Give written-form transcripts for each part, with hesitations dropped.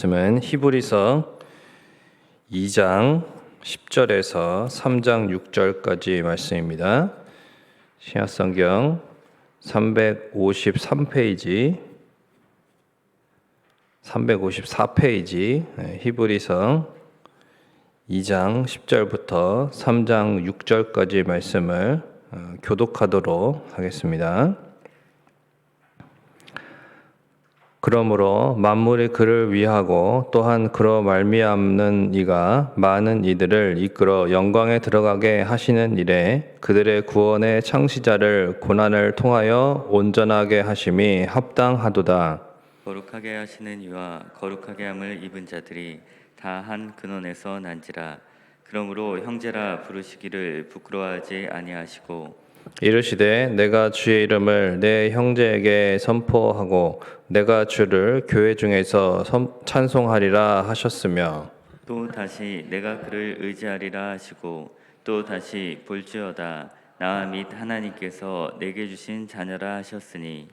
말씀은 히브리서 2장 10절에서 3장 6절까지 말씀입니다. 신약성경 354페이지 히브리서 2장 10절부터 3장 6절까지 말씀을 교독하도록 하겠습니다. 그러므로 만물이 그를 위하고 또한 그로 말미암는 이가 많은 이들을 이끌어 영광에 들어가게 하시는 일에 그들의 구원의 창시자를 고난을 통하여 온전하게 하심이 합당하도다. 거룩하게 하시는 이와 거룩하게 함을 입은 자들이 다 한 근원에서 난지라. 그러므로 형제라 부르시기를 부끄러워하지 아니하시고 이르시되 내가 주의 이름을 내 형제에게 선포하고 내가 주를 교회 중에서 찬송하리라 하셨으며 또 다시 내가 그를 의지하리라 하시고 또 다시 볼지어다 나 및 하나님께서 내게 주신 자녀라 하셨으니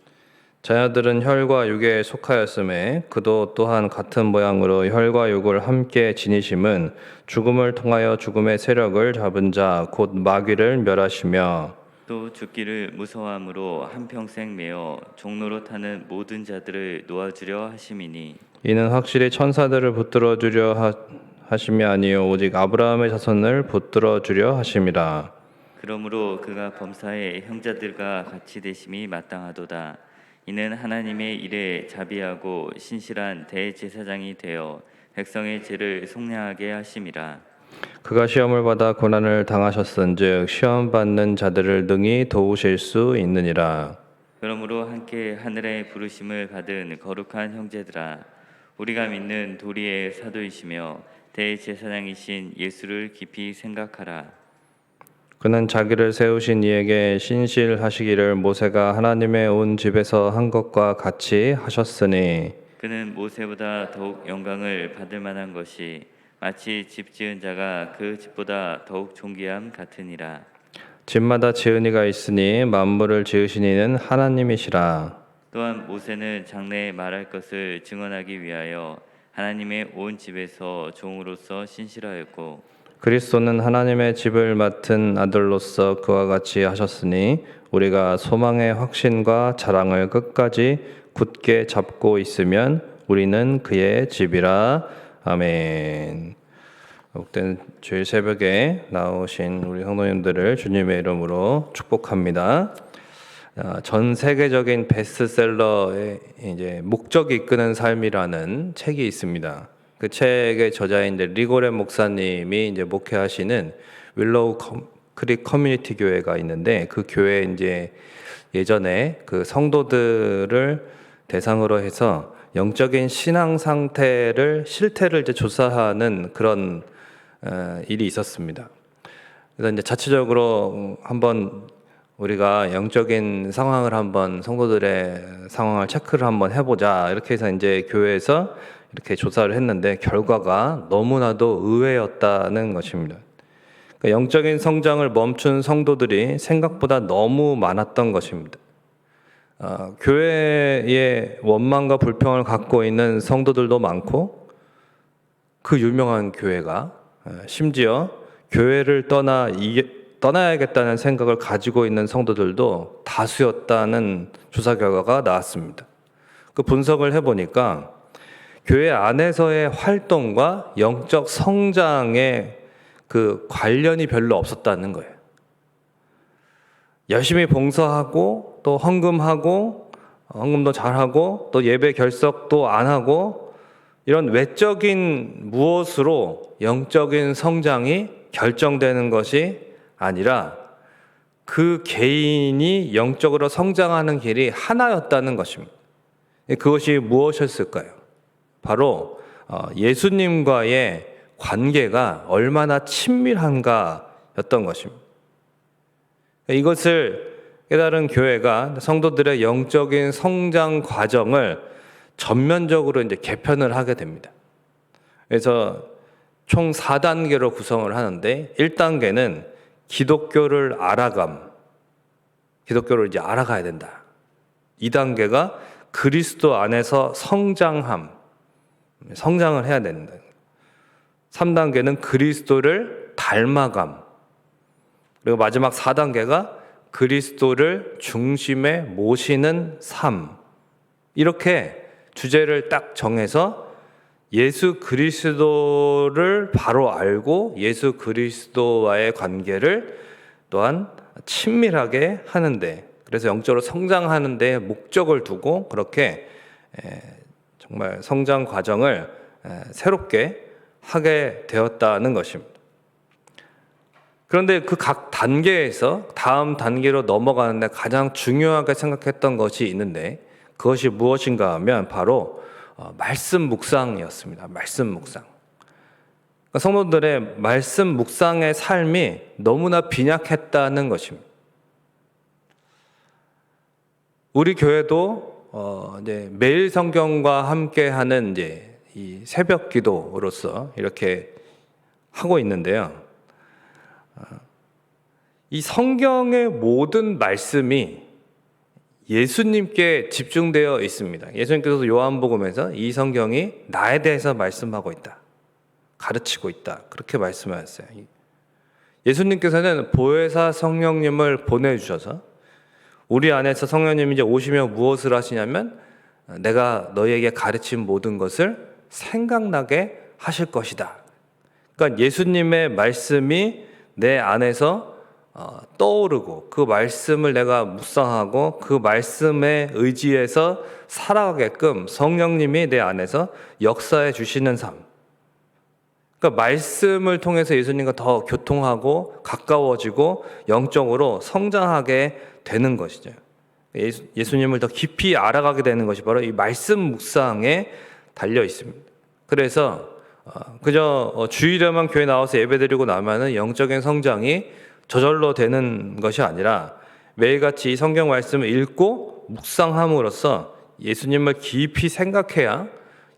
자녀들은 혈과 육에 속하였음에 그도 또한 같은 모양으로 혈과 육을 함께 지니심은 죽음을 통하여 죽음의 세력을 잡은 자 곧 마귀를 멸하시며 또 죽기를 무서워함으로 한평생 매어 종로로 타는 모든 자들을 놓아주려 하심이니 이는 확실히 천사들을 붙들어 주려 하심이 아니요 오직 아브라함의 자손을 붙들어 주려 하심이라. 그러므로 그가 범사에 형제들과 같이 되심이 마땅하도다. 이는 하나님의 일에 자비하고 신실한 대제사장이 되어 백성의 죄를 속량하게 하심이라. 그가 시험을 받아 고난을 당하셨은즉 시험 받는 자들을 능히 도우실 수 있느니라. 그러므로 함께 하늘의 부르심을 받은 거룩한 형제들아, 우리가 믿는 도리의 사도이시며 대제사장이신 예수를 깊이 생각하라. 그는 자기를 세우신 이에게 신실하시기를 모세가 하나님의 온 집에서 한 것과 같이 하셨으니 그는 모세보다 더욱 영광을 받을 만한 것이 마치 집 지은 자가 그 집보다 더욱 존귀함 같으니라. 집마다 지은 이가 있으니 만물을 지으신 이는 하나님이시라. 또한 모세는 장래에 말할 것을 증언하기 위하여 하나님의 온 집에서 종으로서 신실하였고 그리스도는 하나님의 집을 맡은 아들로서 그와 같이 하셨으니 우리가 소망의 확신과 자랑을 끝까지 굳게 잡고 있으면 우리는 그의 집이라. 아멘. 복된 주일 새벽에 나오신 우리 성도님들을 주님의 이름으로 축복합니다. 전 세계적인 베스트셀러의 이제 목적이 이끄는 삶이라는 책이 있습니다. 그 책의 저자인 리고렌 목사님이 이제 목회하시는 윌로우 크릭 커뮤니티 교회가 있는데 그 교회 이제 예전에 그 성도들을 대상으로 해서 영적인 신앙 상태를 실태를 이제 조사하는 그런 일이 있었습니다. 그래서 이제 자체적으로 한번 우리가 영적인 상황을 한번 성도들의 상황을 체크를 한번 해보자 이렇게 해서 이제 교회에서 이렇게 조사를 했는데 결과가 너무나도 의외였다는 것입니다. 그러니까 영적인 성장을 멈춘 성도들이 생각보다 너무 많았던 것입니다. 교회에 원망과 불평을 갖고 있는 성도들도 많고 그 유명한 교회가 심지어 교회를 떠나야겠다는 생각을 가지고 있는 성도들도 다수였다는 조사 결과가 나왔습니다. 그 분석을 해보니까 교회 안에서의 활동과 영적 성장의 그 관련이 별로 없었다는 거예요. 열심히 봉사하고 또 헌금도 잘하고 또 예배 결석도 안 하고 이런 외적인 무엇으로 영적인 성장이 결정되는 것이 아니라 그 개인이 영적으로 성장하는 길이 하나였다는 것입니다. 그것이 무엇이었을까요? 바로 예수님과의 관계가 얼마나 친밀한가였던 것입니다. 이것을 깨달은 교회가 성도들의 영적인 성장 과정을 전면적으로 이제 개편을 하게 됩니다. 그래서 총 4단계로 구성을 하는데 1단계는 기독교를 기독교를 이제 알아가야 된다. 2단계가 그리스도 안에서 성장함. 성장을 해야 된다. 3단계는 그리스도를 닮아감. 그리고 마지막 4단계가 그리스도를 중심에 모시는 삶. 이렇게 주제를 딱 정해서 예수 그리스도를 바로 알고 예수 그리스도와의 관계를 또한 친밀하게 하는데, 그래서 영적으로 성장하는 데 목적을 두고 그렇게 정말 성장 과정을 새롭게 하게 되었다는 것입니다. 그런데 그 각 단계에서 다음 단계로 넘어가는데 가장 중요하게 생각했던 것이 있는데, 그것이 무엇인가 하면 바로 말씀 묵상이었습니다. 말씀 묵상. 그러니까 성도들의 말씀 묵상의 삶이 너무나 빈약했다는 것입니다. 우리 교회도 이제 매일 성경과 함께하는 이제 이 새벽 기도로서 이렇게 하고 있는데요. 이 성경의 모든 말씀이 예수님께 집중되어 있습니다. 예수님께서도 요한복음에서 이 성경이 나에 대해서 말씀하고 있다, 가르치고 있다, 그렇게 말씀하셨어요. 예수님께서는 보혜사 성령님을 보내주셔서 우리 안에서 성령님이 이제 오시면 무엇을 하시냐면 내가 너희에게 가르친 모든 것을 생각나게 하실 것이다. 그러니까 예수님의 말씀이 내 안에서 떠오르고 그 말씀을 내가 묵상하고 그 말씀에 의지해서 살아가게끔 성령님이 내 안에서 역사해 주시는 삶. 그러니까 말씀을 통해서 예수님과 더 교통하고 가까워지고 영적으로 성장하게 되는 것이죠. 예수님을 더 깊이 알아가게 되는 것이 바로 이 말씀 묵상에 달려 있습니다. 그래서 그저 주일에만 교회 나와서 예배드리고 나면은 영적인 성장이 저절로 되는 것이 아니라 매일같이 이 성경 말씀을 읽고 묵상함으로써 예수님을 깊이 생각해야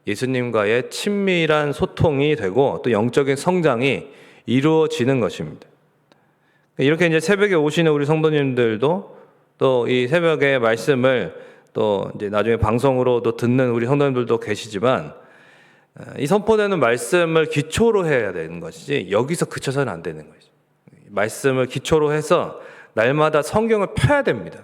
예수님과의 친밀한 소통이 되고 또 영적인 성장이 이루어지는 것입니다. 이렇게 이제 새벽에 오시는 우리 성도님들도 또 이 새벽에 말씀을 또 이제 나중에 방송으로도 듣는 우리 성도님들도 계시지만, 이 선포되는 말씀을 기초로 해야 되는 것이지 여기서 그쳐서는 안 되는 것이죠. 말씀을 기초로 해서 날마다 성경을 펴야 됩니다.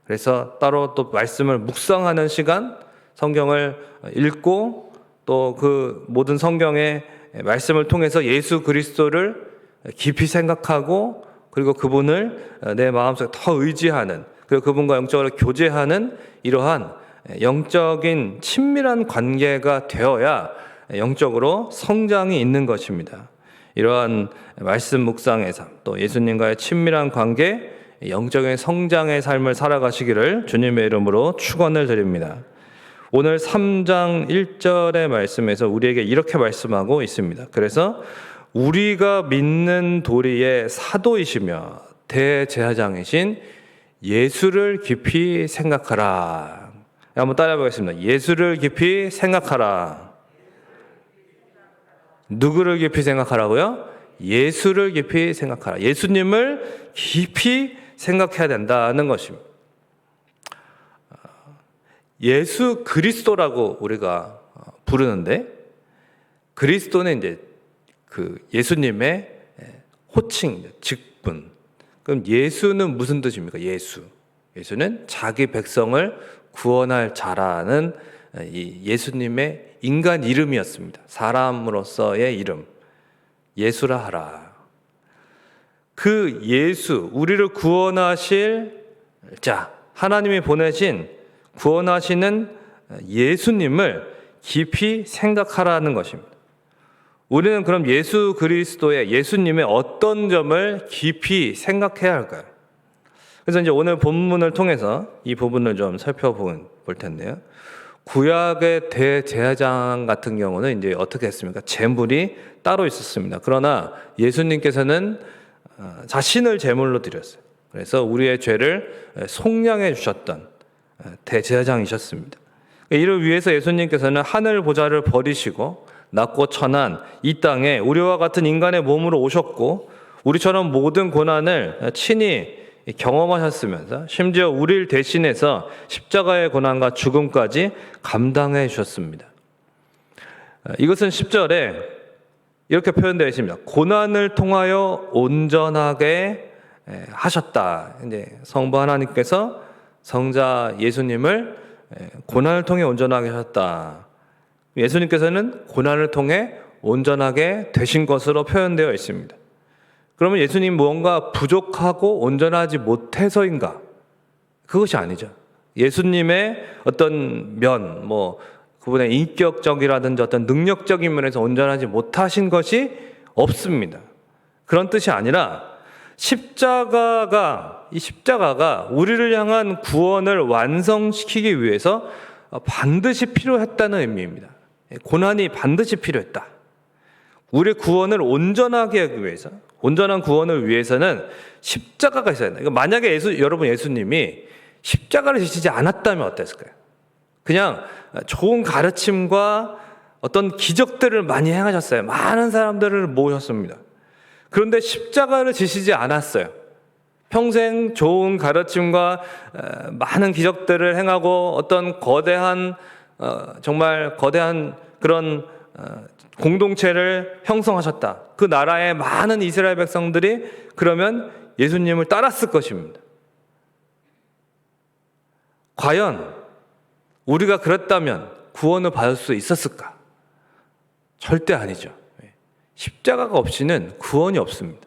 그래서 따로 또 말씀을 묵상하는 시간, 성경을 읽고 또 그 모든 성경의 말씀을 통해서 예수 그리스도를 깊이 생각하고 그리고 그분을 내 마음속에 더 의지하는, 그리고 그분과 영적으로 교제하는 이러한 영적인 친밀한 관계가 되어야 영적으로 성장이 있는 것입니다. 이러한 말씀 묵상의 삶, 또 예수님과의 친밀한 관계, 영적인 성장의 삶을 살아가시기를 주님의 이름으로 축원을 드립니다. 오늘 3장 1절의 말씀에서 우리에게 이렇게 말씀하고 있습니다. 그래서 우리가 믿는 도리의 사도이시며 대제사장이신 예수를 깊이 생각하라. 한번 따라해 보겠습니다. 예수를 깊이 생각하라. 누구를 깊이 생각하라고요? 예수를 깊이 생각하라. 예수님을 깊이 생각해야 된다는 것입니다. 예수 그리스도라고 우리가 부르는데, 그리스도는 이제 그 예수님의 호칭, 직분. 그럼 예수는 무슨 뜻입니까? 예수는 자기 백성을 구원할 자라는 이 예수님의 인간 이름이었습니다. 사람으로서의 이름. 예수라 하라. 그 예수, 우리를 구원하실 자, 하나님이 보내신 구원하시는 예수님을 깊이 생각하라는 것입니다. 우리는 그럼 예수 그리스도의 예수님의 어떤 점을 깊이 생각해야 할까요? 그래서 이제 오늘 본문을 통해서 이 부분을 좀 살펴볼 텐데요. 구약의 대제사장 같은 경우는 이제 어떻게 했습니까? 제물이 따로 있었습니다. 그러나 예수님께서는 자신을 제물로 드렸어요. 그래서 우리의 죄를 속량해 주셨던 대제사장이셨습니다. 이를 위해서 예수님께서는 하늘 보좌를 버리시고 낮고 천한 이 땅에 우리와 같은 인간의 몸으로 오셨고 우리처럼 모든 고난을 친히 경험하셨으면서 심지어 우리를 대신해서 십자가의 고난과 죽음까지 감당해 주셨습니다. 이것은 10절에 이렇게 표현되어 있습니다. 고난을 통하여 온전하게 하셨다. 이제 성부 하나님께서 성자 예수님을 고난을 통해 온전하게 하셨다. 예수님께서는 고난을 통해 온전하게 되신 것으로 표현되어 있습니다. 그러면 예수님 무언가 부족하고 온전하지 못해서인가? 그것이 아니죠. 예수님의 어떤 그분의 인격적이라든지 어떤 능력적인 면에서 온전하지 못하신 것이 없습니다. 그런 뜻이 아니라 이 십자가가 우리를 향한 구원을 완성시키기 위해서 반드시 필요했다는 의미입니다. 고난이 반드시 필요했다. 우리의 구원을 온전하게 하기 위해서, 온전한 구원을 위해서는 십자가가 있어야 된다. 만약에 여러분 예수님이 십자가를 지시지 않았다면 어땠을까요? 그냥 좋은 가르침과 어떤 기적들을 많이 행하셨어요. 많은 사람들을 모으셨습니다. 그런데 십자가를 지시지 않았어요. 평생 좋은 가르침과 많은 기적들을 행하고 어떤 정말 거대한 그런 공동체를 형성하셨다. 그 나라의 많은 이스라엘 백성들이 그러면 예수님을 따랐을 것입니다. 과연 우리가 그랬다면 구원을 받을 수 있었을까? 절대 아니죠. 십자가가 없이는 구원이 없습니다.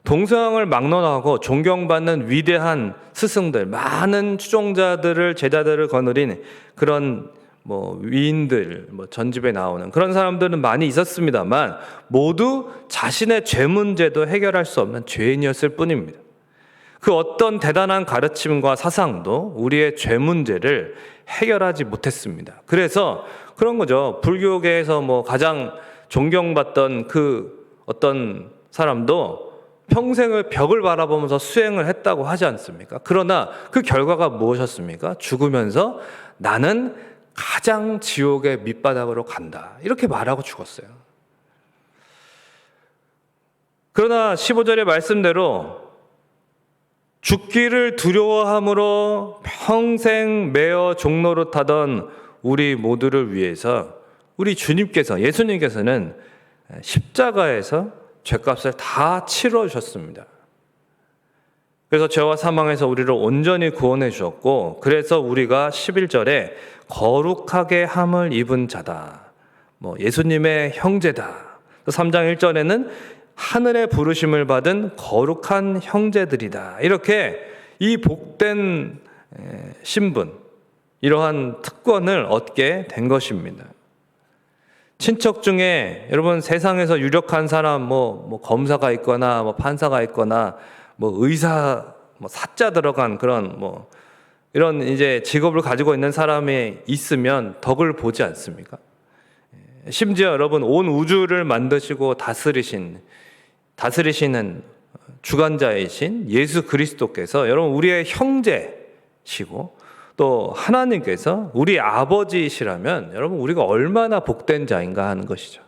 동서양을 막론하고 존경받는 위대한 스승들, 많은 추종자들을, 제자들을 거느린 그런 위인들, 전집에 나오는 그런 사람들은 많이 있었습니다만 모두 자신의 죄 문제도 해결할 수 없는 죄인이었을 뿐입니다. 그 어떤 대단한 가르침과 사상도 우리의 죄 문제를 해결하지 못했습니다. 그래서 그런 거죠. 불교계에서 가장 존경받던 그 어떤 사람도 평생을 벽을 바라보면서 수행을 했다고 하지 않습니까? 그러나 그 결과가 무엇이었습니까? 죽으면서 나는 가장 지옥의 밑바닥으로 간다. 이렇게 말하고 죽었어요. 그러나 15절의 말씀대로 죽기를 두려워함으로 평생 매어 종로로 타던 우리 모두를 위해서 우리 주님께서, 예수님께서는 십자가에서 죄값을 다 치러주셨습니다. 그래서 죄와 사망에서 우리를 온전히 구원해 주셨고, 그래서 우리가 11절에 거룩하게 함을 입은 자다, 예수님의 형제다. 3장 1절에는 하늘의 부르심을 받은 거룩한 형제들이다. 이렇게 이 복된 신분, 이러한 특권을 얻게 된 것입니다. 친척 중에 여러분 세상에서 유력한 사람, 검사가 있거나 판사가 있거나 의사, 사자 들어간 그런 이런 이제 직업을 가지고 있는 사람이 있으면 덕을 보지 않습니까? 심지어 여러분 온 우주를 만드시고 다스리시는 주관자이신 예수 그리스도께서 여러분 우리의 형제시고 또 하나님께서 우리 아버지시라면 여러분 우리가 얼마나 복된 자인가 하는 것이죠.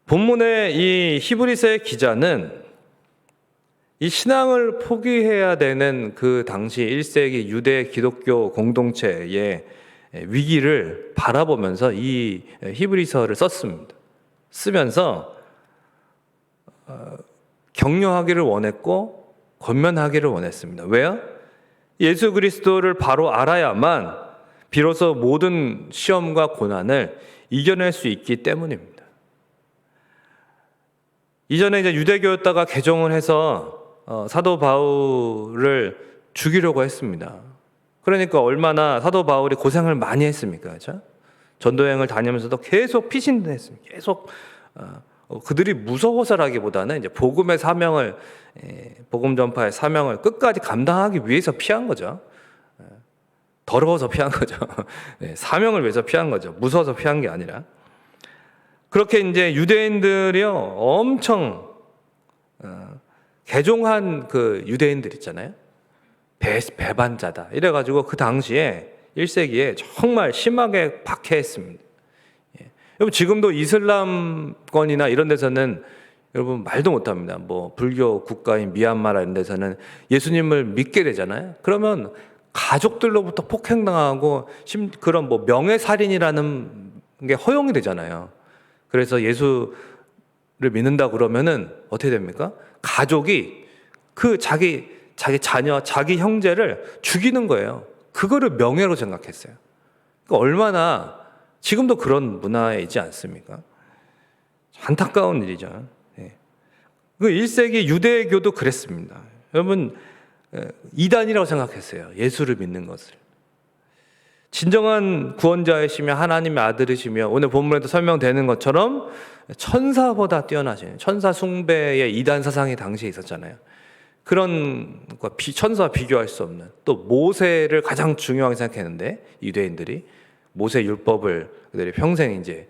본문의 이 히브리서의 기자는 이 신앙을 포기해야 되는 그 당시 1세기 유대 기독교 공동체의 위기를 바라보면서 이 히브리서를 썼습니다. 쓰면서 격려하기를 원했고 권면하기를 원했습니다. 왜요? 예수 그리스도를 바로 알아야만 비로소 모든 시험과 고난을 이겨낼 수 있기 때문입니다. 이전에 이제 유대교였다가 개종을 해서 사도 바울을 죽이려고 했습니다. 그러니까 얼마나 사도 바울이 고생을 많이 했습니까? 그렇죠? 전도여행을 다니면서도 계속 피신했습니다. 계속 그들이 무서워서라기보다는 이제 복음의 사명을, 복음 전파의 사명을 끝까지 감당하기 위해서 피한 거죠. 더러워서 피한 거죠. 사명을 위해서 피한 거죠. 무서워서 피한 게 아니라. 그렇게 이제 유대인들이요 엄청 개종한 그 유대인들 있잖아요. 배반자다. 이래가지고 그 당시에 1세기에 정말 심하게 박해했습니다. 여러분 지금도 이슬람권이나 이런 데서는 여러분 말도 못합니다. 불교 국가인 미얀마 이런 데서는 예수님을 믿게 되잖아요. 그러면 가족들로부터 폭행당하고 그런 뭐 명예살인이라는 게 허용이 되잖아요. 그래서 예수를 믿는다 그러면은 어떻게 됩니까? 가족이 그 자기 자녀, 자기 형제를 죽이는 거예요. 그거를 명예로 생각했어요. 그러니까 얼마나 지금도 그런 문화에 있지 않습니까? 안타까운 일이죠. 그 1세기 유대교도 그랬습니다. 여러분, 이단이라고 생각했어요. 예수를 믿는 것을. 진정한 구원자이시며 하나님의 아들이시며 오늘 본문에도 설명되는 것처럼 천사보다 뛰어나신 천사 숭배의 이단 사상이 당시에 있었잖아요. 그런 천사와 비교할 수 없는, 또 모세를 가장 중요하게 생각했는데 유대인들이 모세 율법을 그들이 평생 이제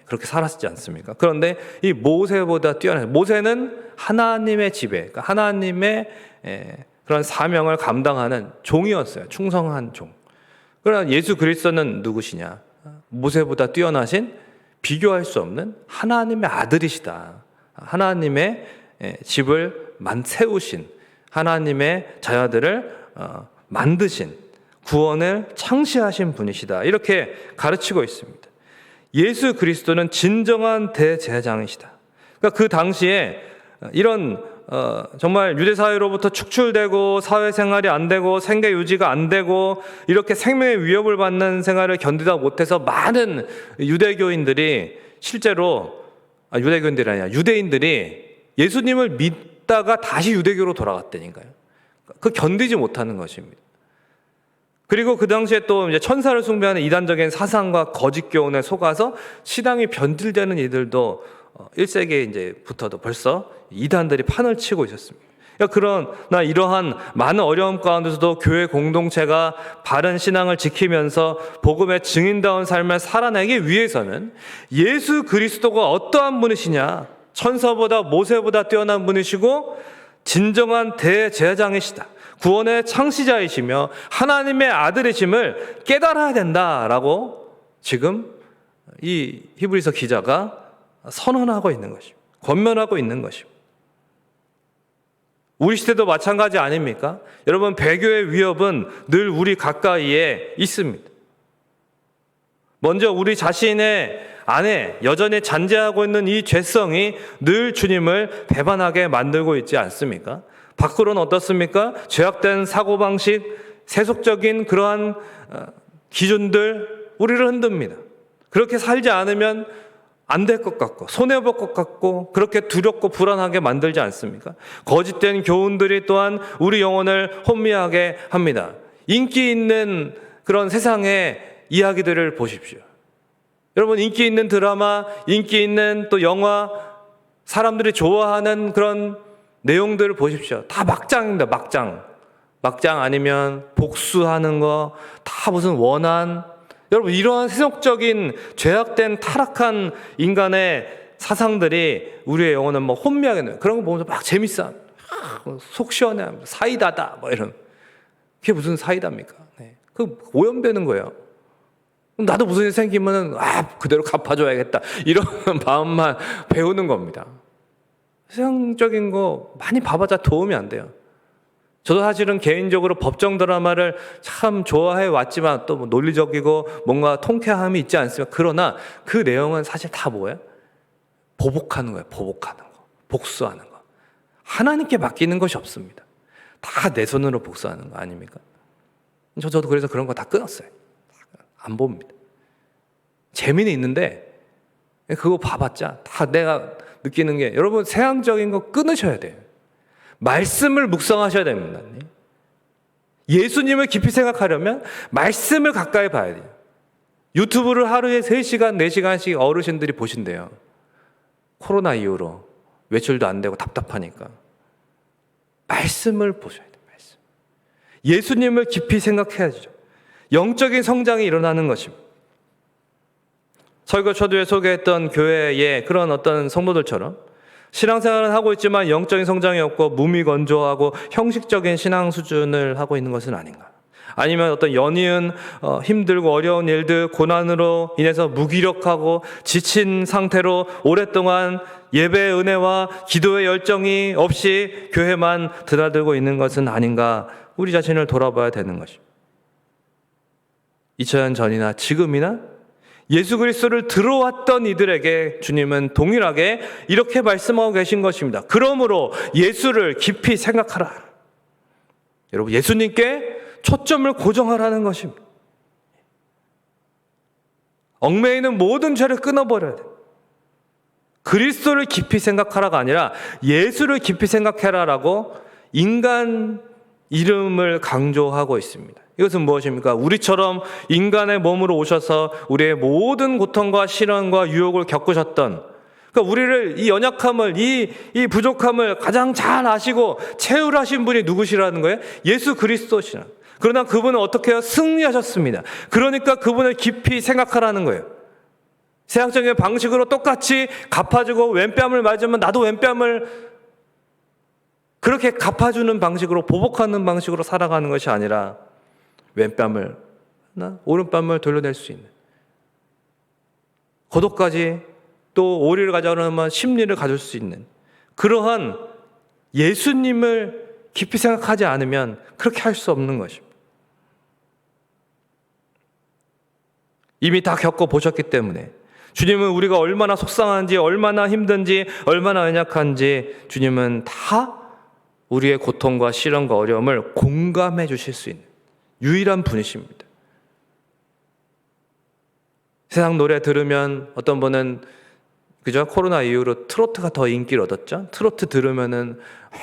그렇게 살았지 않습니까? 그런데 이 모세보다 뛰어난, 모세는 하나님의 지배, 그러니까 하나님의 그런 사명을 감당하는 종이었어요. 충성한 종. 그러나 예수 그리스도는 누구시냐? 모세보다 뛰어나신, 비교할 수 없는 하나님의 아들이시다. 하나님의 집을 세우신, 하나님의 자녀들을 만드신, 구원을 창시하신 분이시다. 이렇게 가르치고 있습니다. 예수 그리스도는 진정한 대제사장이시다. 그러니까 그 당시에 이런 정말 유대 사회로부터 축출되고 사회생활이 안 되고 생계 유지가 안 되고 이렇게 생명의 위협을 받는 생활을 견디다 못해서 많은 유대교인들이 실제로 유대교인들이 아니라 유대인들이 예수님을 믿다가 다시 유대교로 돌아갔다니까요. 그 견디지 못하는 것입니다. 그리고 그 당시에 또 이제 천사를 숭배하는 이단적인 사상과 거짓 교훈에 속아서 신앙이 변질되는 이들도 1세기에 이제부터도 벌써 이단들이 판을 치고 있었습니다. 그러나 이러한 많은 어려움 가운데서도 교회 공동체가 바른 신앙을 지키면서 복음의 증인다운 삶을 살아내기 위해서는 예수 그리스도가 어떠한 분이시냐, 천사보다 모세보다 뛰어난 분이시고 진정한 대제사장이시다, 구원의 창시자이시며 하나님의 아들이심을 깨달아야 된다라고 지금 이 히브리서 기자가 선언하고 있는 것입니다. 권면하고 있는 것입니다. 우리 시대도 마찬가지 아닙니까? 여러분, 배교의 위협은 늘 우리 가까이에 있습니다. 먼저 우리 자신의 안에 여전히 잔재하고 있는 이 죄성이 늘 주님을 배반하게 만들고 있지 않습니까? 밖으로는 어떻습니까? 죄악된 사고방식, 세속적인 그러한 기준들 우리를 흔듭니다. 그렇게 살지 않으면 안 될 것 같고 손해볼 것 같고 그렇게 두렵고 불안하게 만들지 않습니까? 거짓된 교훈들이 또한 우리 영혼을 혼미하게 합니다. 인기 있는 그런 세상의 이야기들을 보십시오. 여러분, 인기 있는 드라마, 인기 있는 또 영화, 사람들이 좋아하는 그런 내용들을 보십시오. 다 막장입니다. 막장 아니면 복수하는 거, 다 무슨 원한. 여러분, 이러한 세속적인 죄악된 타락한 인간의 사상들이 우리의 영혼을 뭐 혼미하게 해요. 그런 거 보면서 막 재밌어. 속 시원해. 사이다다. 뭐 이런. 그게 무슨 사이다입니까? 그 오염되는 거예요. 나도 무슨 일 생기면은 그대로 갚아줘야겠다. 이런 마음만 배우는 겁니다. 세상적인 거 많이 봐봤자 도움이 안 돼요. 저도 사실은 개인적으로 법정 드라마를 참 좋아해 왔지만 또 뭐 논리적이고 뭔가 통쾌함이 있지 않습니까? 그러나 그 내용은 사실 다 뭐예요? 보복하는 거예요. 보복하는 거. 복수하는 거. 하나님께 맡기는 것이 없습니다. 다 내 손으로 복수하는 거 아닙니까? 저도 그래서 그런 거 다 끊었어요. 안 봅니다. 재미는 있는데 그거 봐봤자 다 내가 느끼는 게, 여러분, 세상적인 거 끊으셔야 돼요. 말씀을 묵상하셔야 됩니다. 예수님을 깊이 생각하려면 말씀을 가까이 봐야 돼요. 유튜브를 하루에 3시간, 4시간씩 어르신들이 보신대요. 코로나 이후로 외출도 안 되고 답답하니까. 말씀을 보셔야 돼요. 말씀. 예수님을 깊이 생각해야죠. 영적인 성장이 일어나는 것입니다. 설교 초두에 소개했던 교회의 그런 어떤 성도들처럼 신앙생활은 하고 있지만 영적인 성장이 없고 무미건조하고 형식적인 신앙 수준을 하고 있는 것은 아닌가. 아니면 어떤 연이은 힘들고 어려운 일들, 고난으로 인해서 무기력하고 지친 상태로 오랫동안 예배의 은혜와 기도의 열정이 없이 교회만 드나들고 있는 것은 아닌가. 우리 자신을 돌아봐야 되는 것입니다. 2000년 전이나 지금이나 예수 그리스도를 들어왔던 이들에게 주님은 동일하게 이렇게 말씀하고 계신 것입니다. 그러므로 예수를 깊이 생각하라. 여러분, 예수님께 초점을 고정하라는 것입니다. 얽매이는 모든 죄를 끊어버려야 돼요. 그리스도를 깊이 생각하라가 아니라 예수를 깊이 생각해라라고 인간 이름을 강조하고 있습니다. 이것은 무엇입니까? 우리처럼 인간의 몸으로 오셔서 우리의 모든 고통과 시련과 유혹을 겪으셨던, 그러니까 우리를 이 연약함을, 이 부족함을 가장 잘 아시고 채울하신 분이 누구시라는 거예요? 예수 그리스도시라. 그러나 그분은 어떻게 해요? 승리하셨습니다. 그러니까 그분을 깊이 생각하라는 거예요. 세상적인 방식으로 똑같이 갚아주고 왼뺨을 맞으면 나도 왼뺨을 그렇게 갚아주는 방식으로, 보복하는 방식으로 살아가는 것이 아니라 왼뺨을 오른뺨을 돌려낼 수 있는, 고독까지 또 오리를 가져오면 심리를 가질 수 있는 그러한 예수님을 깊이 생각하지 않으면 그렇게 할 수 없는 것입니다. 이미 다 겪어보셨기 때문에 주님은 우리가 얼마나 속상한지, 얼마나 힘든지, 얼마나 연약한지 주님은 다 우리의 고통과 시련과 어려움을 공감해 주실 수 있는 유일한 분이십니다. 세상 노래 들으면 어떤 분은 그죠? 코로나 이후로 트로트가 더 인기를 얻었죠. 트로트 들으면은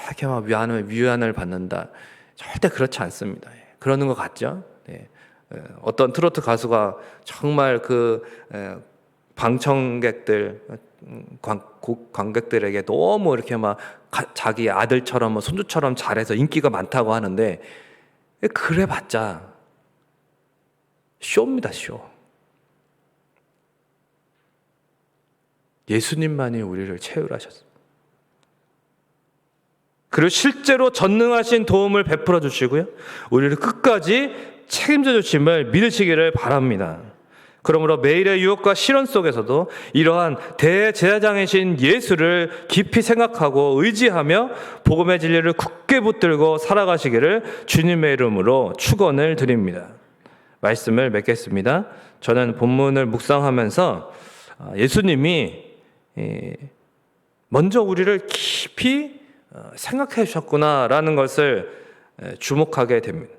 이렇게 막 위안을 받는다. 절대 그렇지 않습니다. 그러는 것 같죠? 네. 어떤 트로트 가수가 정말 그 방청객들, 관객들에게 너무 이렇게 막 자기 아들처럼 손주처럼 잘해서 인기가 많다고 하는데, 그래봤자 쇼입니다, 쇼. 예수님만이 우리를 채울하셨습니다. 그리고 실제로 전능하신 도움을 베풀어 주시고요, 우리를 끝까지 책임져 주심을 믿으시기를 바랍니다. 그러므로 매일의 유혹과 시련 속에서도 이러한 대제사장이신 예수를 깊이 생각하고 의지하며 복음의 진리를 굳게 붙들고 살아가시기를 주님의 이름으로 축원을 드립니다. 말씀을 맺겠습니다. 저는 본문을 묵상하면서 예수님이 먼저 우리를 깊이 생각해 주셨구나라는 것을 주목하게 됩니다.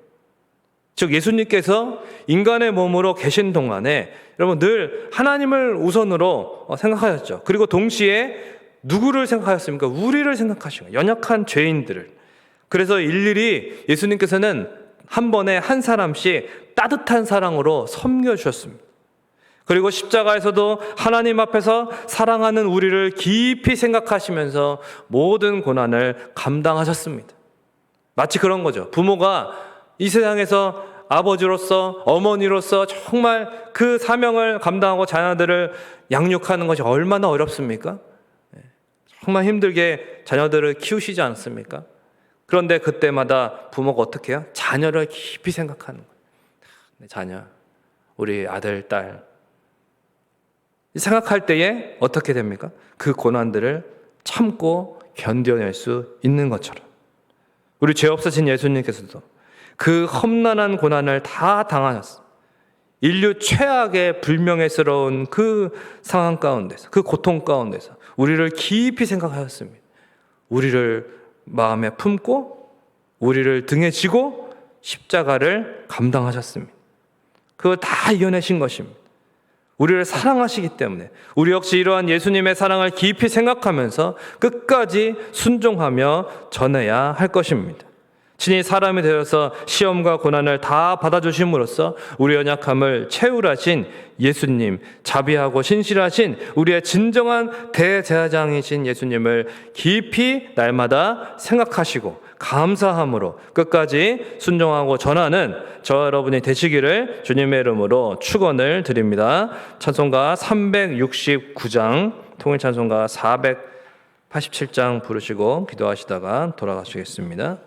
즉 예수님께서 인간의 몸으로 계신 동안에 여러분 늘 하나님을 우선으로 생각하셨죠. 그리고 동시에 누구를 생각하셨습니까? 우리를 생각하신 거예요. 연약한 죄인들을. 그래서 일일이 예수님께서는 한 번에 한 사람씩 따뜻한 사랑으로 섬겨주셨습니다. 그리고 십자가에서도 하나님 앞에서 사랑하는 우리를 깊이 생각하시면서 모든 고난을 감당하셨습니다. 마치 그런 거죠. 부모가 이 세상에서 아버지로서 어머니로서 정말 그 사명을 감당하고 자녀들을 양육하는 것이 얼마나 어렵습니까? 정말 힘들게 자녀들을 키우시지 않습니까? 그런데 그때마다 부모가 어떻게 해요? 자녀를 깊이 생각하는 거예요. 내 자녀, 우리 아들, 딸. 생각할 때에 어떻게 됩니까? 그 고난들을 참고 견뎌낼 수 있는 것처럼 우리 죄 없으신 예수님께서도 그 험난한 고난을 다 당하셨어요. 인류 최악의 불명예스러운 그 상황 가운데서, 그 고통 가운데서 우리를 깊이 생각하셨습니다. 우리를 마음에 품고 우리를 등에 지고 십자가를 감당하셨습니다. 그걸 다 이겨내신 것입니다. 우리를 사랑하시기 때문에 우리 역시 이러한 예수님의 사랑을 깊이 생각하면서 끝까지 순종하며 전해야 할 것입니다. 친히 사람이 되어서 시험과 고난을 다 받아주심으로써 우리 연약함을 채울하신 예수님, 자비하고 신실하신 우리의 진정한 대제사장이신 예수님을 깊이 날마다 생각하시고 감사함으로 끝까지 순종하고 전하는 저 여러분이 되시기를 주님의 이름으로 축원을 드립니다. 찬송가 369장, 통일찬송가 487장 부르시고 기도하시다가 돌아가시겠습니다.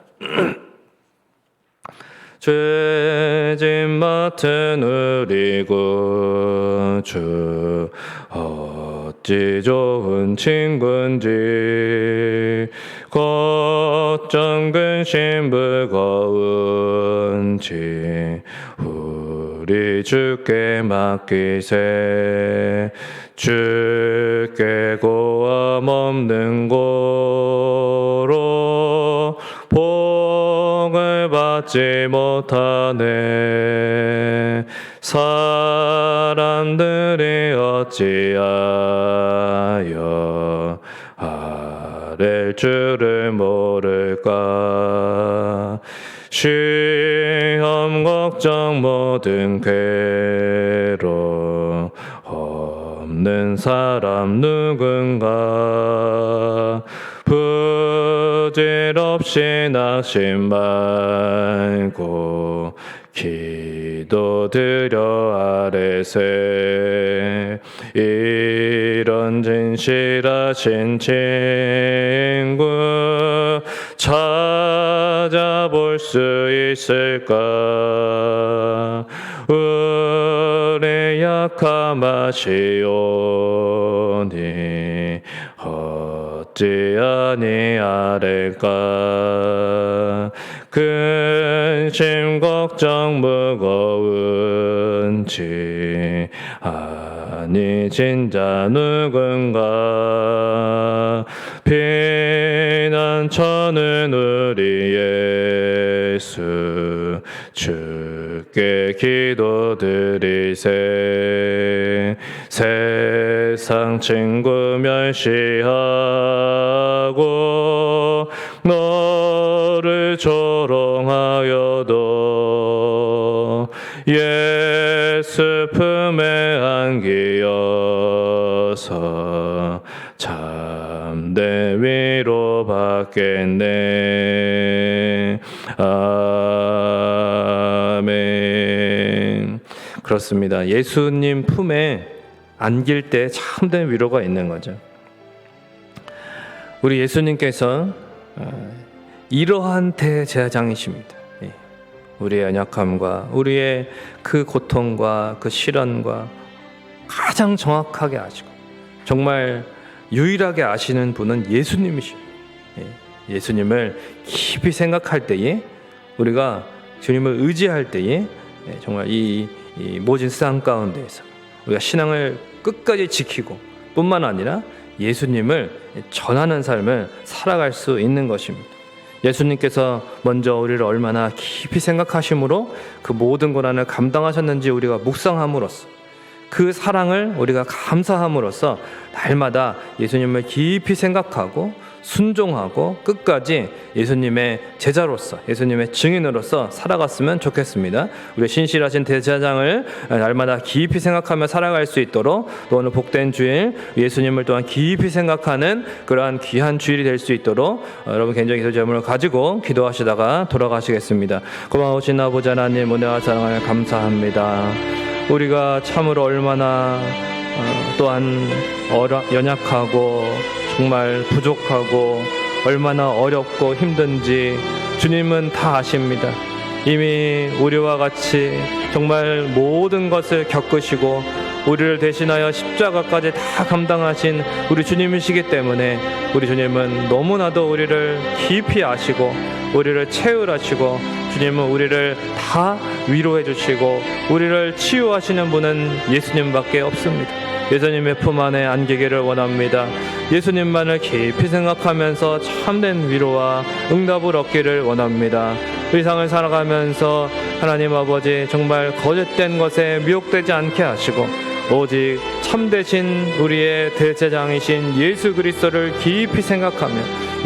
죄짐 맡은 우리 구주 어찌 좋은 친구인지 걱정 근심 무거운지 우리 주께 맡기세. 주께 고함 없는 고로 복을 받지 못하네. 사람들이 어찌하여 아랠 줄을 모를까. 시험 걱정 모든 괴로 없는 사람 누군가. 부질없이 낙심 말고 기도드려 아뢰세. 이런 진실하신 친구 찾아볼 수 있을까. 우리 약함 아시오니 어찌 아니하릴까. 근심 걱정 무거운지 아니 진짜 누군가. 피난처는 우리 예수 주께 기도드리세. 세상 친구 멸시하고 너를 조롱하여도 예수 품에 안기어서 참된 위로 받겠네. 아멘. 그렇습니다. 예수님 품에 안길 때 참된 위로가 있는 거죠. 우리 예수님께서 이러한 대제사장이십니다. 우리의 연약함과 우리의 그 고통과 그 시련과 가장 정확하게 아시고 정말 유일하게 아시는 분은 예수님이십니다. 예수님을 깊이 생각할 때에, 우리가 주님을 의지할 때에 정말 이 모진 세상 가운데에서 우리가 신앙을 끝까지 지키고 뿐만 아니라 예수님을 전하는 삶을 살아갈 수 있는 것입니다. 예수님께서 먼저 우리를 얼마나 깊이 생각하심으로 그 모든 고난을 감당하셨는지 우리가 묵상함으로써, 그 사랑을 우리가 감사함으로써 날마다 예수님을 깊이 생각하고 순종하고 끝까지 예수님의 제자로서, 예수님의 증인으로서 살아갔으면 좋겠습니다. 우리 신실하신 대제사장을 날마다 깊이 생각하며 살아갈 수 있도록, 또 오늘 복된 주일 예수님을 또한 깊이 생각하는 그러한 귀한 주일이 될 수 있도록 여러분 개인적인 기도 제목을 가지고 기도하시다가 돌아가시겠습니다. 고마우신 아버지 하나님, 은혜와 사랑을 감사합니다. 우리가 참으로 얼마나 또한 연약하고 정말 부족하고 얼마나 어렵고 힘든지 주님은 다 아십니다. 이미 우리와 같이 정말 모든 것을 겪으시고 우리를 대신하여 십자가까지 다 감당하신 우리 주님이시기 때문에 우리 주님은 너무나도 우리를 깊이 아시고 우리를 채울하시고, 주님은 우리를 다 위로해 주시고 우리를 치유하시는 분은 예수님밖에 없습니다. 예수님의 품 안에 안기기를 원합니다. 예수님만을 깊이 생각하면서 참된 위로와 응답을 얻기를 원합니다. 일상을 살아가면서 하나님 아버지 정말 거짓된 것에 미혹되지 않게 하시고 오직 참되신 우리의 대제사장이신 예수 그리스도를 깊이 생각하며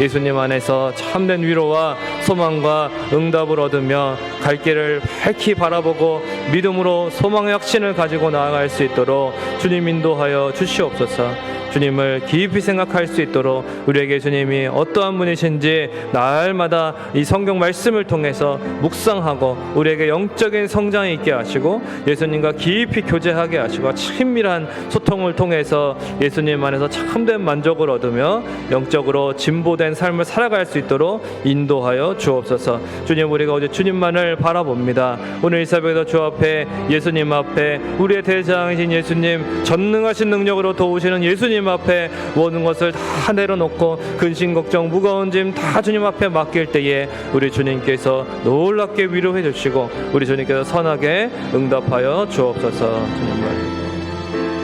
예수님 안에서 참된 위로와 소망과 응답을 얻으며 갈 길을 밝히 바라보고 믿음으로 소망의 확신을 가지고 나아갈 수 있도록 주님 인도하여 주시옵소서. 주님을 깊이 생각할 수 있도록 우리에게 주님이 어떠한 분이신지 날마다 이 성경 말씀을 통해서 묵상하고 우리에게 영적인 성장이 있게 하시고 예수님과 깊이 교제하게 하시고 친밀한 소통을 통해서 예수님 안에서 참된 만족을 얻으며 영적으로 진보된 삶을 살아갈 수 있도록 인도하여 주옵소서. 주님, 우리가 어제 주님만을 바라봅니다. 오늘 이 새벽에도 주 앞에, 예수님 앞에, 우리의 대장이신 예수님, 전능하신 능력으로 도우시는 예수님 주님 앞에 모든 것을 다 내려놓고 근심 걱정 무거운 짐 다 주님 앞에 맡길 때에 우리 주님께서 놀랍게 위로해 주시고 우리 주님께서 선하게 응답하여 주옵소서. 주님 말씀.